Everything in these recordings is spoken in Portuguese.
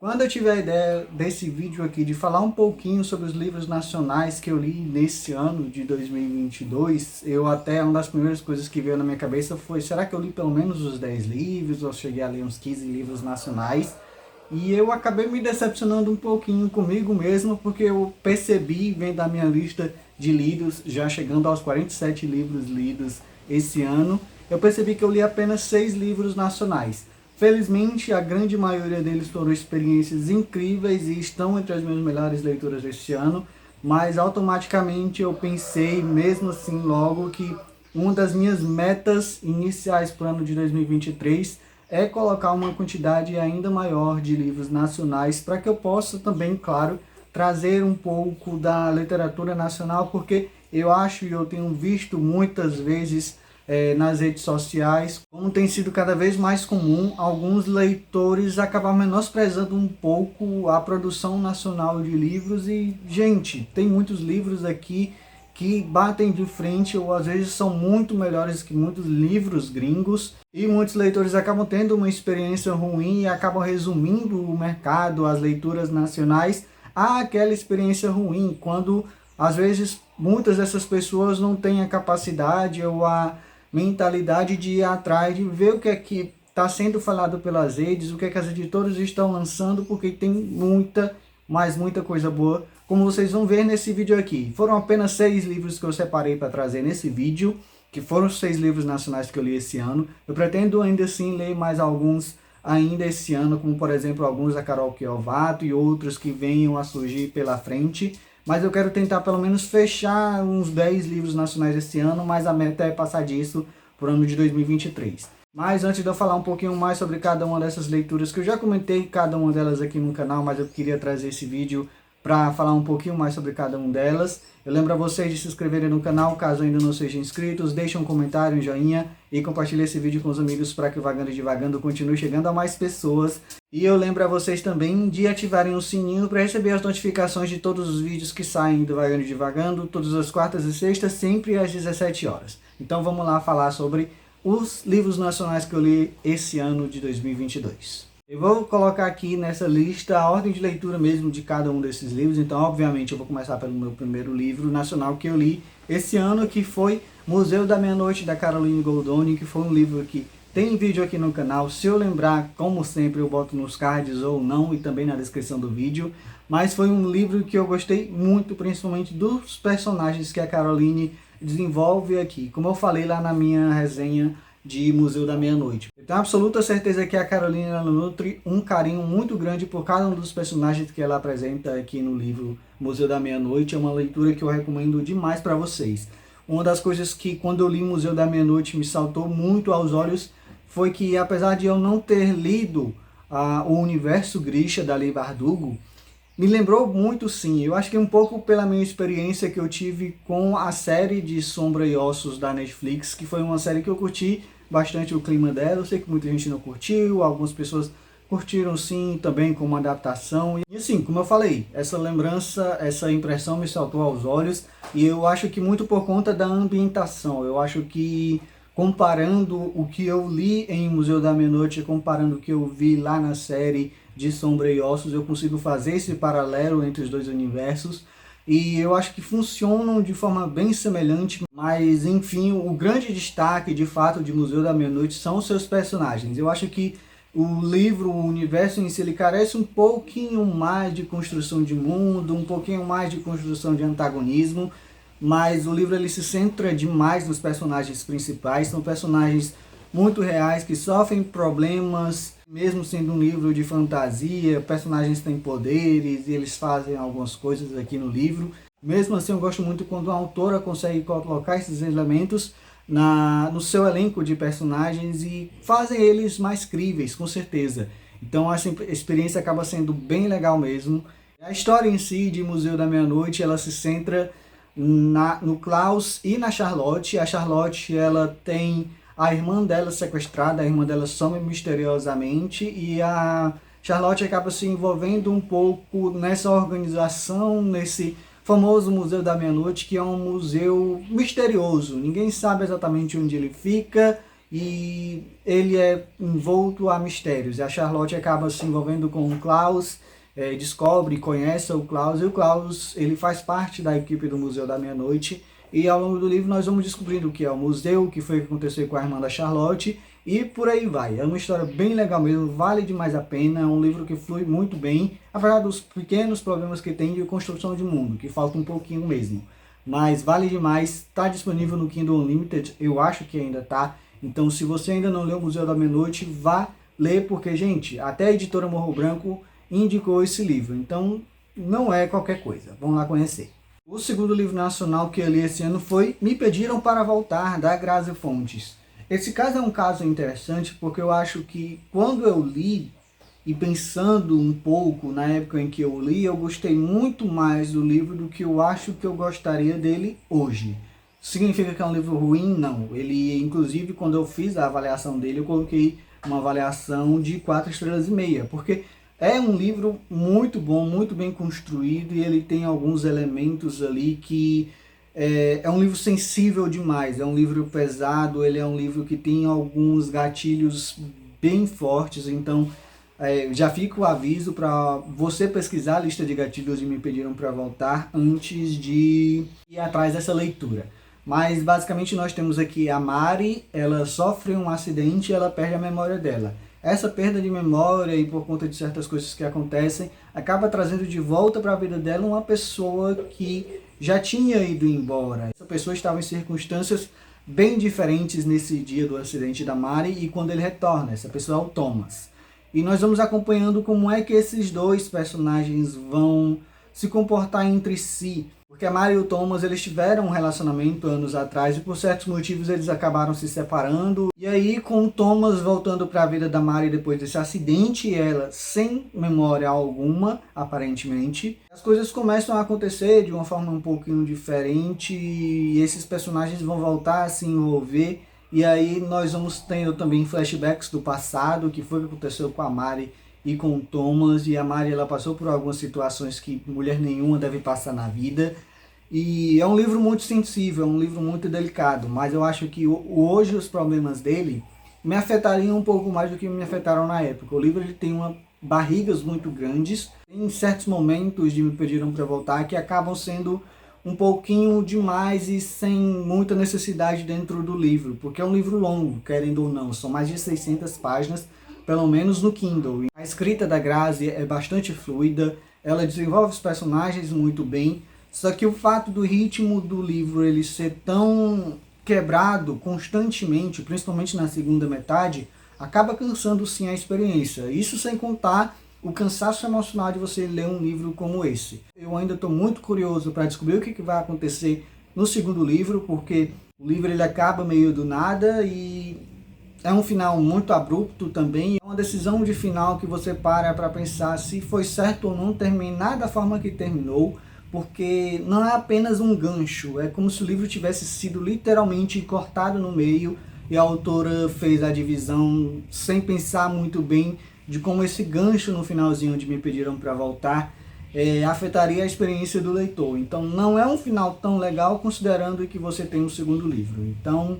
Quando eu tive a ideia desse vídeo aqui de falar um pouquinho sobre os livros nacionais que eu li nesse ano de 2022, uma das primeiras coisas que veio na minha cabeça foi, será que eu li pelo menos os 10 livros? Eu cheguei a ler uns 15 livros nacionais e eu acabei me decepcionando um pouquinho comigo mesmo, porque eu percebi, vendo a minha lista de lidos, já chegando aos 47 livros lidos esse ano, eu percebi que eu li apenas 6 livros nacionais. Felizmente, a grande maioria deles foram experiências incríveis e estão entre as minhas melhores leituras deste ano, mas automaticamente eu pensei, mesmo assim, logo que uma das minhas metas iniciais para o ano de 2023 é colocar uma quantidade ainda maior de livros nacionais para que eu possa também, claro, trazer um pouco da literatura nacional, porque eu acho e eu tenho visto muitas vezes nas redes sociais, como tem sido cada vez mais comum, alguns leitores acabam menosprezando um pouco a produção nacional de livros e, gente, tem muitos livros aqui que batem de frente ou às vezes são muito melhores que muitos livros gringos e muitos leitores acabam tendo uma experiência ruim e acabam resumindo o mercado, as leituras nacionais, àquela experiência ruim, quando às vezes muitas dessas pessoas não têm a capacidade ou a mentalidade de ir atrás, de ver o que é que está sendo falado pelas redes, o que é que as editoras estão lançando, porque tem muita, mas muita coisa boa, como vocês vão ver nesse vídeo aqui. Foram apenas 6 livros que eu separei para trazer nesse vídeo, que foram os 6 livros nacionais que eu li esse ano. Eu pretendo ainda assim ler mais alguns ainda esse ano, como por exemplo alguns da Carol Kiovato e outros que venham a surgir pela frente. Mas eu quero tentar pelo menos fechar uns 10 livros nacionais esse ano, mas a meta é passar disso para o ano de 2023. Mas antes de eu falar um pouquinho mais sobre cada uma dessas leituras, que eu já comentei cada uma delas aqui no canal, mas eu queria trazer esse vídeo para falar um pouquinho mais sobre cada uma delas. Eu lembro a vocês de se inscreverem no canal, caso ainda não sejam inscritos, deixem um comentário, um joinha e compartilhem esse vídeo com os amigos para que o Vagando e Divagando continue chegando a mais pessoas. E eu lembro a vocês também de ativarem o sininho para receber as notificações de todos os vídeos que saem do Vagando e Divagando, todas as quartas e sextas, sempre às 17 horas. Então vamos lá falar sobre os livros nacionais que eu li esse ano de 2022. Eu vou colocar aqui nessa lista a ordem de leitura mesmo de cada um desses livros, então obviamente eu vou começar pelo meu primeiro livro nacional que eu li esse ano, que foi Museu da Meia-Noite, da Caroline Goldoni, que foi um livro que tem vídeo aqui no canal. Se eu lembrar, como sempre, eu boto nos cards ou não e também na descrição do vídeo, mas foi um livro que eu gostei muito, principalmente dos personagens que a Caroline desenvolve aqui, como eu falei lá na minha resenha de Museu da Meia-Noite. Eu tenho absoluta certeza que a Carolina nutre um carinho muito grande por cada um dos personagens que ela apresenta aqui no livro Museu da Meia-Noite. É uma leitura que eu recomendo demais para vocês. Uma das coisas que quando eu li Museu da Meia-Noite me saltou muito aos olhos foi que, apesar de eu não ter lido o Universo Grisha da Leigh Bardugo, me lembrou muito, sim. Eu acho que um pouco pela minha experiência que eu tive com a série de Sombra e Ossos da Netflix, que foi uma série que eu curti bastante o clima dela. Eu sei que muita gente não curtiu, algumas pessoas curtiram sim também como adaptação. E assim, como eu falei, essa lembrança, essa impressão me saltou aos olhos e eu acho que muito por conta da ambientação. Eu acho que comparando o que eu li em Museu da Meia-Noite, comparando o que eu vi lá na série de Sombra e Ossos, eu consigo fazer esse paralelo entre os dois universos e eu acho que funcionam de forma bem semelhante, mas enfim, o grande destaque de fato de Museu da Meia-Noite são os seus personagens. Eu acho que o livro, o universo em si, ele carece um pouquinho mais de construção de mundo, um pouquinho mais de construção de antagonismo, mas o livro ele se centra demais nos personagens principais. São personagens muito reais que sofrem problemas, mesmo sendo um livro de fantasia. Personagens têm poderes e eles fazem algumas coisas aqui no livro. Mesmo assim, eu gosto muito quando a autora consegue colocar esses elementos no seu elenco de personagens e fazem eles mais críveis, com certeza. Então essa experiência acaba sendo bem legal mesmo. A história em si de Museu da Meia-Noite, ela se centra no Klaus e na Charlotte. A Charlotte, ela tem a irmã dela sequestrada, a irmã dela some misteriosamente e a Charlotte acaba se envolvendo um pouco nessa organização, nesse famoso Museu da Meia-Noite, que é um museu misterioso. Ninguém sabe exatamente onde ele fica e ele é envolto a mistérios. E a Charlotte acaba se envolvendo com o Klaus, descobre, conhece o Klaus, e o Klaus ele faz parte da equipe do Museu da Meia-Noite, e ao longo do livro nós vamos descobrindo o que é o museu, o que foi que aconteceu com a irmã da Charlotte, e por aí vai. É uma história bem legal mesmo, vale demais a pena, é um livro que flui muito bem, apesar dos pequenos problemas que tem de construção de mundo, que falta um pouquinho mesmo. Mas vale demais, está disponível no Kindle Unlimited, eu acho que ainda está. Então se você ainda não leu o Museu da Meia-Noite, vá ler, porque, gente, até a editora Morro Branco indicou esse livro, então não é qualquer coisa, vamos lá conhecer. O segundo livro nacional que eu li esse ano foi Me Pediram para Voltar, da Grazi Fontes. Esse caso é um caso interessante porque eu acho que quando eu li, e pensando um pouco na época em que eu li, eu gostei muito mais do livro do que eu acho que eu gostaria dele hoje. Significa que é um livro ruim? Não. Ele, inclusive, quando eu fiz a avaliação dele, eu coloquei uma avaliação de 4,5 estrelas, porque é um livro muito bom, muito bem construído, e ele tem alguns elementos ali que é um livro sensível demais, é um livro pesado, ele é um livro que tem alguns gatilhos bem fortes, então já fica o aviso para você pesquisar a lista de gatilhos e Me Pediram para Voltar antes de ir atrás dessa leitura. Mas basicamente nós temos aqui a Mari, ela sofre um acidente e ela perde a memória dela. Essa perda de memória e por conta de certas coisas que acontecem, acaba trazendo de volta para a vida dela uma pessoa que já tinha ido embora. Essa pessoa estava em circunstâncias bem diferentes nesse dia do acidente da Mari e quando ele retorna. Essa pessoa é o Thomas. E nós vamos acompanhando como é que esses dois personagens vão se comportar entre si. Porque a Mari e o Thomas, eles tiveram um relacionamento anos atrás e por certos motivos eles acabaram se separando. E aí, com o Thomas voltando para a vida da Mari depois desse acidente, ela sem memória alguma, aparentemente, as coisas começam a acontecer de uma forma um pouquinho diferente e esses personagens vão voltar a se envolver. E aí nós vamos tendo também flashbacks do passado, que foi o que aconteceu com a Mari e com o Thomas, e a Mari ela passou por algumas situações que mulher nenhuma deve passar na vida. E é um livro muito sensível, é um livro muito delicado, mas eu acho que hoje os problemas dele me afetariam um pouco mais do que me afetaram na época. O livro ele tem barrigas muito grandes, em certos momentos de Me Pediram para Voltar que acabam sendo um pouquinho demais e sem muita necessidade dentro do livro, porque é um livro longo, querendo ou não, são mais de 600 páginas, pelo menos no Kindle. A escrita da Grazi é bastante fluida, ela desenvolve os personagens muito bem, só que o fato do ritmo do livro ele ser tão quebrado constantemente, principalmente na segunda metade, acaba cansando sim a experiência. Isso sem contar o cansaço emocional de você ler um livro como esse. Eu ainda estou muito curioso para descobrir o que vai acontecer no segundo livro, porque o livro ele acaba meio do nada e é um final muito abrupto também. É uma decisão de final que você para pensar se foi certo ou não terminar da forma que terminou, porque não é apenas um gancho, é como se o livro tivesse sido literalmente cortado no meio e a autora fez a divisão sem pensar muito bem de como esse gancho no finalzinho de Me Pediram para Voltar afetaria a experiência do leitor. Então não é um final tão legal considerando que você tem um segundo livro. Então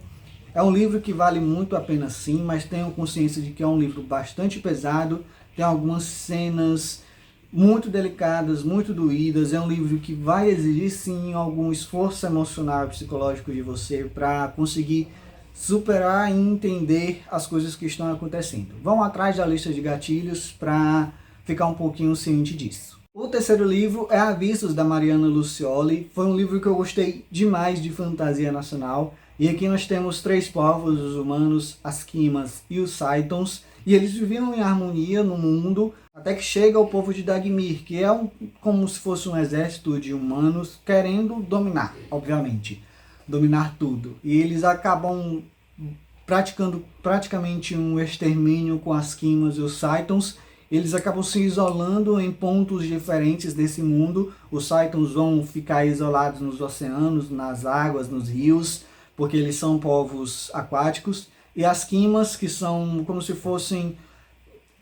é um livro que vale muito a pena sim, mas tenham consciência de que é um livro bastante pesado, tem algumas cenas muito delicadas, muito doídas, é um livro que vai exigir sim algum esforço emocional e psicológico de você para conseguir superar e entender as coisas que estão acontecendo. Vão atrás da lista de gatilhos para ficar um pouquinho ciente disso. O terceiro livro é Avisos, da Mariana Lucioli. Foi um livro que eu gostei demais de fantasia nacional. E aqui nós temos 3 povos, os humanos, as Quimas e os Saitons. E eles viviam em harmonia no mundo, até que chega o povo de Dagmir, que é como se fosse um exército de humanos querendo dominar, obviamente. Dominar tudo. E eles acabam praticando praticamente um extermínio com as Quimas e os Saitons. Eles acabam se isolando em pontos diferentes desse mundo. Os Saitons vão ficar isolados nos oceanos, nas águas, nos rios, porque eles são povos aquáticos. E as Quimas, que são como se fossem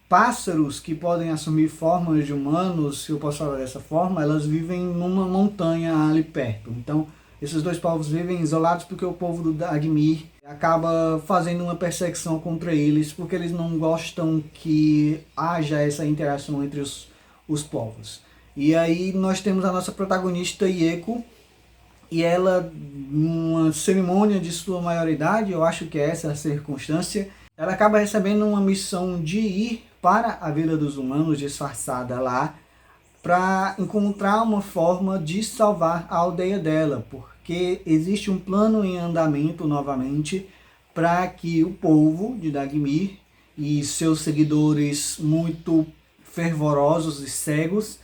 pássaros que podem assumir formas de humanos, se eu posso falar dessa forma, elas vivem numa montanha ali perto. Então, Esses dois povos vivem isolados porque o povo do Dagmir acaba fazendo uma perseguição contra eles, porque eles não gostam que haja essa interação entre os povos. E aí nós temos a nossa protagonista Yeko, e ela, numa cerimônia de sua maioridade, eu acho que é essa a circunstância, ela acaba recebendo uma missão de ir para a Vila dos Humanos, disfarçada lá, para encontrar uma forma de salvar a aldeia dela, porque existe um plano em andamento novamente para que o povo de Dagmir e seus seguidores muito fervorosos e cegos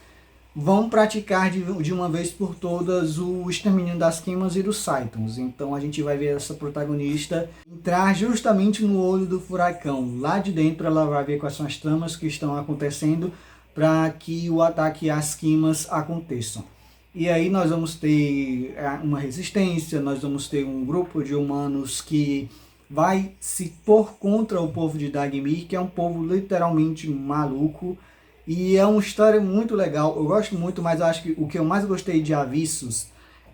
vão praticar de uma vez por todas o extermínio das Kimas e dos Saitons. Então a gente vai ver essa protagonista entrar justamente no olho do furacão. Lá de dentro ela vai ver quais são as tramas que estão acontecendo para que o ataque às Kimas aconteçam. E aí nós vamos ter uma resistência, nós vamos ter um grupo de humanos que vai se pôr contra o povo de Dagmir, que é um povo literalmente maluco. E é uma história muito legal, eu gosto muito, mas eu acho que o que eu mais gostei de Avisos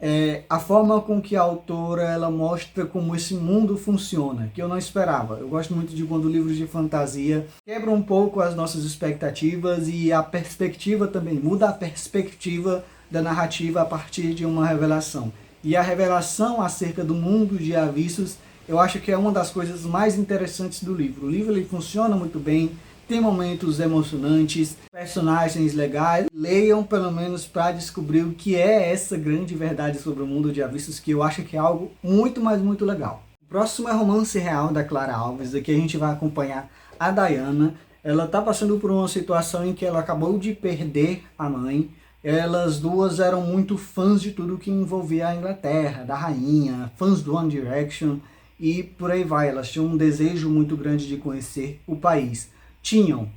é a forma com que a autora ela mostra como esse mundo funciona, que eu não esperava. Eu gosto muito de quando livros de fantasia quebram um pouco as nossas expectativas e a perspectiva também, muda a perspectiva da narrativa a partir de uma revelação. E a revelação acerca do mundo de Avisos, eu acho que é uma das coisas mais interessantes do livro. O livro ele funciona muito bem, tem momentos emocionantes, personagens legais. Leiam pelo menos para descobrir o que é essa grande verdade sobre o mundo de Avisos, que eu acho que é algo muito, mas muito legal. O próximo é Romance Real, da Clara Alves. Aqui a gente vai acompanhar a Diana. Ela está passando por uma situação em que ela acabou de perder a mãe. Elas duas eram muito fãs de tudo que envolvia a Inglaterra, da rainha, fãs do One Direction e por aí vai. Elas tinham um desejo muito grande de conhecer o país. Tinham,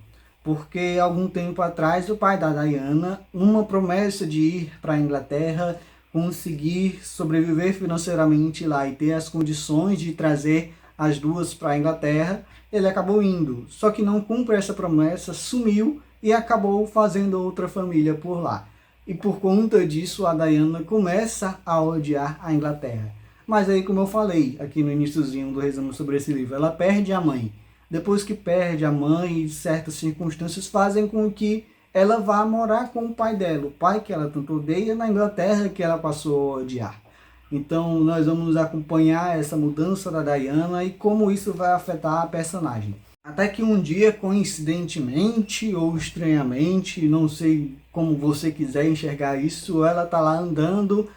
porque algum tempo atrás o pai da Diana, uma promessa de ir para a Inglaterra, conseguir sobreviver financeiramente lá e ter as condições de trazer as duas para a Inglaterra, ele acabou indo. Só que não cumpre essa promessa, sumiu e acabou fazendo outra família por lá. E por conta disso a Diana começa a odiar a Inglaterra. Mas aí, como eu falei aqui no iniciozinho do resumo sobre esse livro, ela perde a mãe. Depois que perde a mãe, certas circunstâncias fazem com que ela vá morar com o pai dela. O pai que ela tanto odeia na Inglaterra, que ela passou a odiar. Então nós vamos acompanhar essa mudança da Diana e como isso vai afetar a personagem. Até que um dia, coincidentemente ou estranhamente, não sei como você quiser enxergar isso, ela está lá andando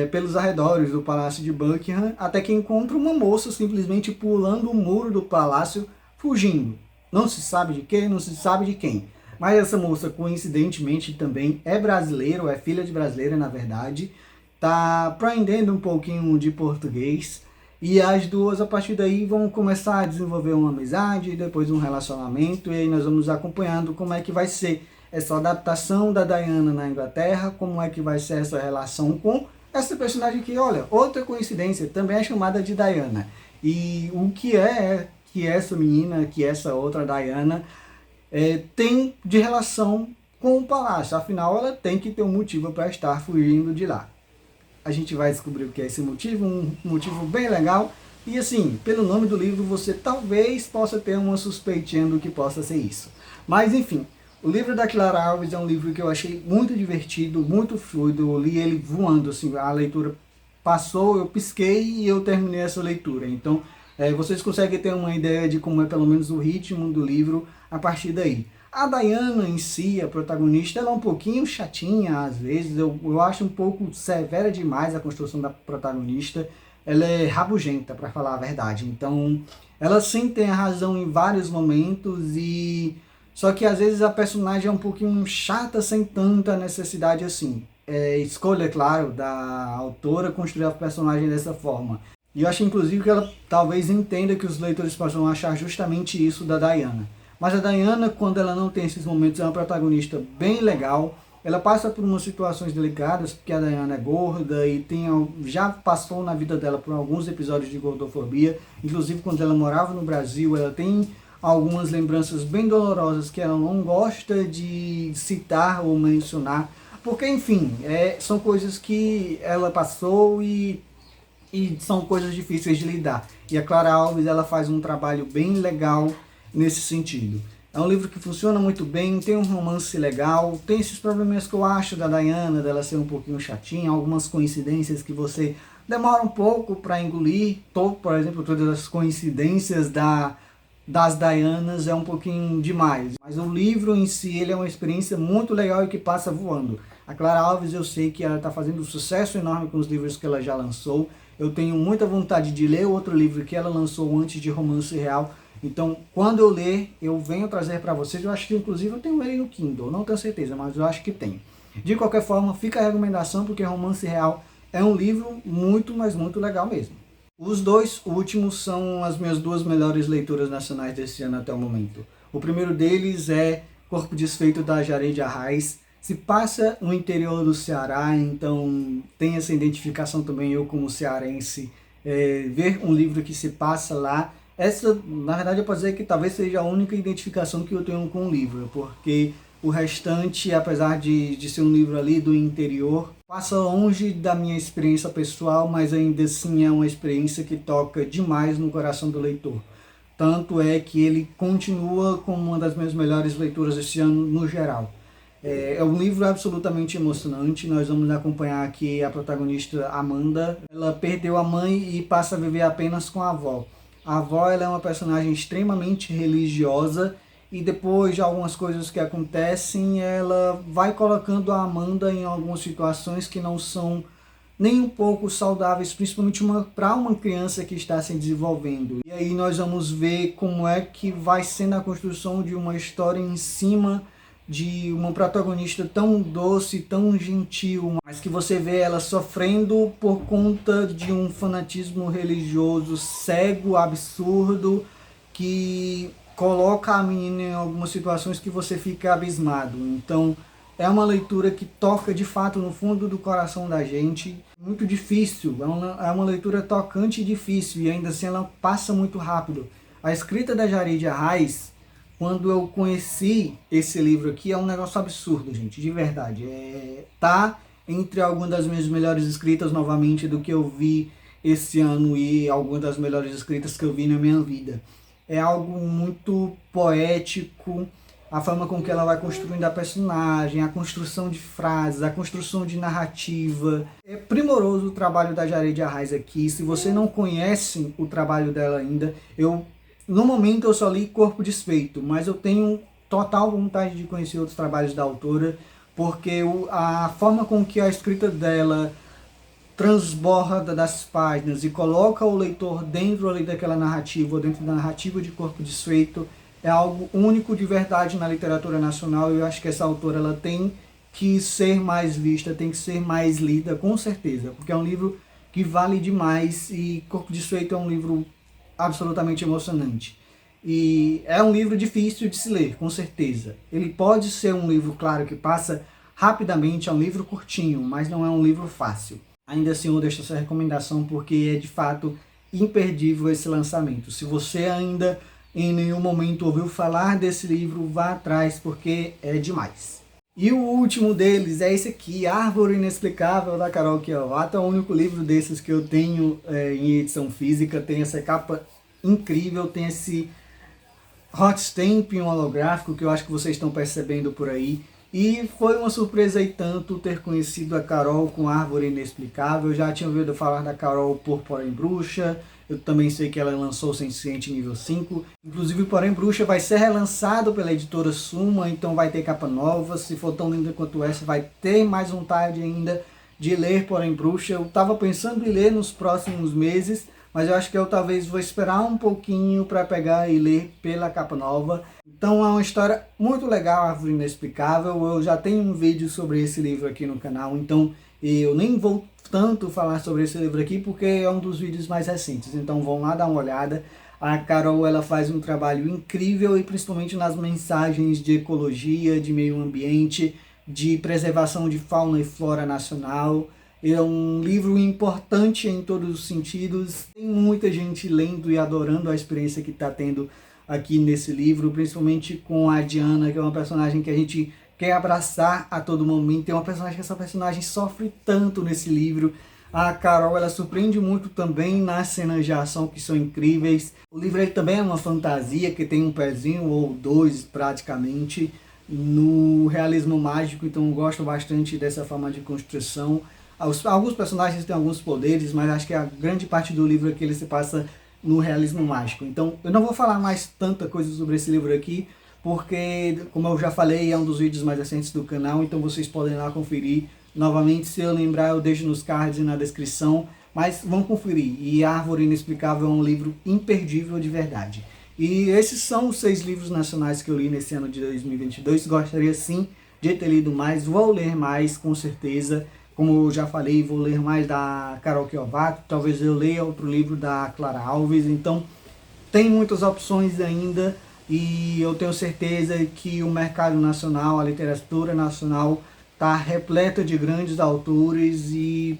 pelos arredores do Palácio de Buckingham, até que encontra uma moça simplesmente pulando o muro do palácio, fugindo. Não se sabe de quem, não se sabe de quem. Mas essa moça, coincidentemente, também é brasileira, ou é filha de brasileira, na verdade. Tá aprendendo um pouquinho de português. E as duas, a partir daí, vão começar a desenvolver uma amizade, depois um relacionamento. E aí nós vamos acompanhando como é que vai ser essa adaptação da Diana na Inglaterra, como é que vai ser essa relação com essa personagem que, olha, outra coincidência, também é chamada de Diana. E o que é que essa menina, que essa outra Diana, tem de relação com o palácio. Afinal, ela tem que ter um motivo para estar fugindo de lá. A gente vai descobrir o que é esse motivo, um motivo bem legal. E assim, pelo nome do livro, você talvez possa ter uma suspeitinha do que possa ser isso. Mas enfim, o livro da Clara Alves é um livro que eu achei muito divertido, muito fluido. Eu li ele voando, assim, a leitura passou, eu pisquei e eu terminei essa leitura. Então, vocês conseguem ter uma ideia de como é pelo menos o ritmo do livro a partir daí. A Diana em si, a protagonista, ela é um pouquinho chatinha às vezes, eu acho um pouco severa demais a construção da protagonista. Ela é rabugenta, para falar a verdade. Então, ela sim tem a razão em vários momentos, só que às vezes a personagem é um pouquinho chata sem tanta necessidade assim. Escolha, claro, da autora construir a personagem dessa forma. E eu acho inclusive que ela talvez entenda que os leitores possam achar justamente isso da Diana. Mas a Diana, quando ela não tem esses momentos, é uma protagonista bem legal. Ela passa por umas situações delicadas, porque a Diana é gorda e já passou na vida dela por alguns episódios de gordofobia. Inclusive, quando ela morava no Brasil, ela tem algumas lembranças bem dolorosas que ela não gosta de citar ou mencionar. Porque, enfim, são coisas que ela passou e são coisas difíceis de lidar. E a Clara Alves, ela faz um trabalho bem legal nesse sentido. É um livro que funciona muito bem, tem um romance legal, tem esses problemas que eu acho da Diana, dela ser um pouquinho chatinha, algumas coincidências que você demora um pouco para engolir. Por exemplo, todas as coincidências das Dianas é um pouquinho demais. Mas o livro em si, ele é uma experiência muito legal e que passa voando. A Clara Alves, eu sei que ela está fazendo um sucesso enorme com os livros que ela já lançou. Eu tenho muita vontade de ler outro livro que ela lançou antes de Romance Real. Então, quando eu ler, eu venho trazer para vocês. Eu acho que, inclusive, eu tenho ele no Kindle. Não tenho certeza, mas eu acho que tem. De qualquer forma, fica a recomendação, porque Romance Real é um livro muito, mas muito legal mesmo. Os dois últimos são as minhas duas melhores leituras nacionais desse ano até o momento. O primeiro deles é Corpo Desfeito, da Jareide Arraes. Se passa no interior do Ceará, então tem essa identificação também, eu como cearense, ver um livro que se passa lá. Essa, na verdade, eu posso dizer que talvez seja a única identificação que eu tenho com o livro, porque o restante, apesar de ser um livro ali do interior, passa longe da minha experiência pessoal, mas ainda assim é uma experiência que toca demais no coração do leitor. Tanto é que ele continua como uma das minhas melhores leituras esse ano no geral. É um livro absolutamente emocionante. Nós vamos acompanhar aqui a protagonista Amanda. Ela perdeu a mãe e passa a viver apenas com a avó. A avó, ela é uma personagem extremamente religiosa e depois de algumas coisas que acontecem, ela vai colocando a Amanda em algumas situações que não são nem um pouco saudáveis, principalmente para uma criança que está se desenvolvendo. E aí nós vamos ver como é que vai sendo a construção de uma história em cima de uma protagonista tão doce, tão gentil, mas que você vê ela sofrendo por conta de um fanatismo religioso cego, absurdo, que coloca a menina em algumas situações que você fica abismado. Então é uma leitura que toca de fato no fundo do coração da gente, muito difícil, é uma leitura tocante e difícil, e ainda assim ela passa muito rápido. A escrita da Jareide Arraes, quando eu conheci esse livro aqui, é um negócio absurdo, gente, de verdade. Tá entre algumas das minhas melhores escritas, novamente, do que eu vi esse ano e algumas das melhores escritas que eu vi na minha vida. É algo muito poético, a forma com que ela vai construindo a personagem, a construção de frases, a construção de narrativa. É primoroso o trabalho da Jareide Arraes aqui. Se você não conhece o trabalho dela ainda, no momento eu só li Corpo Desfeito, mas eu tenho total vontade de conhecer outros trabalhos da autora, porque a forma com que a escrita dela transborda das páginas e coloca o leitor dentro ali daquela narrativa, dentro da narrativa de Corpo Desfeito, é algo único de verdade na literatura nacional. E eu acho que essa autora ela tem que ser mais vista, tem que ser mais lida, com certeza, porque é um livro que vale demais e Corpo Desfeito é um livro absolutamente emocionante. E é um livro difícil de se ler, com certeza. Ele pode ser um livro, claro, que passa rapidamente, é um livro curtinho, mas não é um livro fácil. Ainda assim, eu deixo essa recomendação porque é de fato imperdível esse lançamento. Se você ainda em nenhum momento ouviu falar desse livro, vá atrás porque é demais. E o último deles é esse aqui, Árvore Inexplicável, da Carol Kiyowato. É o único livro desses que eu tenho em edição física. Tem essa capa incrível, tem esse hot stamp holográfico que eu acho que vocês estão percebendo por aí. E foi uma surpresa e tanto ter conhecido a Carol com Árvore Inexplicável. Eu já tinha ouvido falar da Carol por Porém Bruxa. Eu também sei que ela lançou Senciente nível 5. Inclusive, Porém Bruxa vai ser relançado pela editora Suma, então vai ter capa nova. Se for tão linda quanto essa, vai ter mais vontade ainda de ler Porém Bruxa. Eu estava pensando em ler nos próximos meses, mas eu acho que eu talvez vou esperar um pouquinho para pegar e ler pela capa nova. Então é uma história muito legal, Árvore Inexplicável. Eu já tenho um vídeo sobre esse livro aqui no canal, então eu nem vou tanto falar sobre esse livro aqui porque é um dos vídeos mais recentes. Então vão lá dar uma olhada. A Carol ela faz um trabalho incrível e principalmente nas mensagens de ecologia, de meio ambiente, de preservação de fauna e flora nacional. É um livro importante em todos os sentidos. Tem muita gente lendo e adorando a experiência que está tendo aqui nesse livro, principalmente com a Diana, que é uma personagem que a gente quer abraçar a todo momento. Tem uma personagem que essa personagem sofre tanto nesse livro. A Carol, ela surpreende muito também nas cenas de ação, que são incríveis. O livro ele também é uma fantasia, que tem um pezinho ou dois praticamente no realismo mágico, então eu gosto bastante dessa forma de construção. Alguns personagens têm alguns poderes, mas acho que a grande parte do livro é que ele se passa no realismo mágico. Então eu não vou falar mais tanta coisa sobre esse livro aqui, porque, como eu já falei, é um dos vídeos mais recentes do canal, então vocês podem ir lá conferir. Novamente, se eu lembrar, eu deixo nos cards e na descrição, mas vão conferir. E Árvore Inexplicável é um livro imperdível de verdade. E esses são os 6 livros nacionais que eu li nesse ano de 2022. Gostaria sim de ter lido mais, vou ler mais com certeza. Como eu já falei, vou ler mais da Carol Kiovato, talvez eu leia outro livro da Clara Alves. Então, tem muitas opções ainda e eu tenho certeza que o mercado nacional, a literatura nacional, está repleta de grandes autores e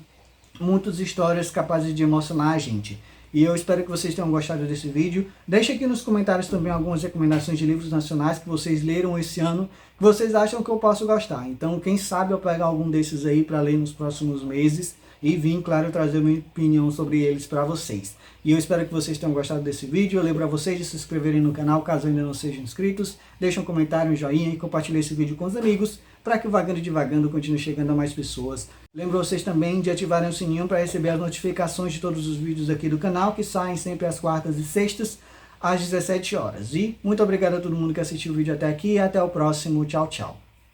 muitas histórias capazes de emocionar a gente. E eu espero que vocês tenham gostado desse vídeo. Deixe aqui nos comentários também algumas recomendações de livros nacionais que vocês leram esse ano, que vocês acham que eu posso gostar. Então, quem sabe eu pego algum desses aí para ler nos próximos meses e vim, claro, trazer minha opinião sobre eles para vocês. E eu espero que vocês tenham gostado desse vídeo. Eu lembro a vocês de se inscreverem no canal caso ainda não sejam inscritos. Deixem um comentário, um joinha e compartilhem esse vídeo com os amigos para que o Vagando e Divagando continue chegando a mais pessoas. Lembro vocês também de ativarem o sininho para receber as notificações de todos os vídeos aqui do canal, que saem sempre às quartas e sextas, às 17 horas. E muito obrigado a todo mundo que assistiu o vídeo até aqui e até o próximo. Tchau, tchau.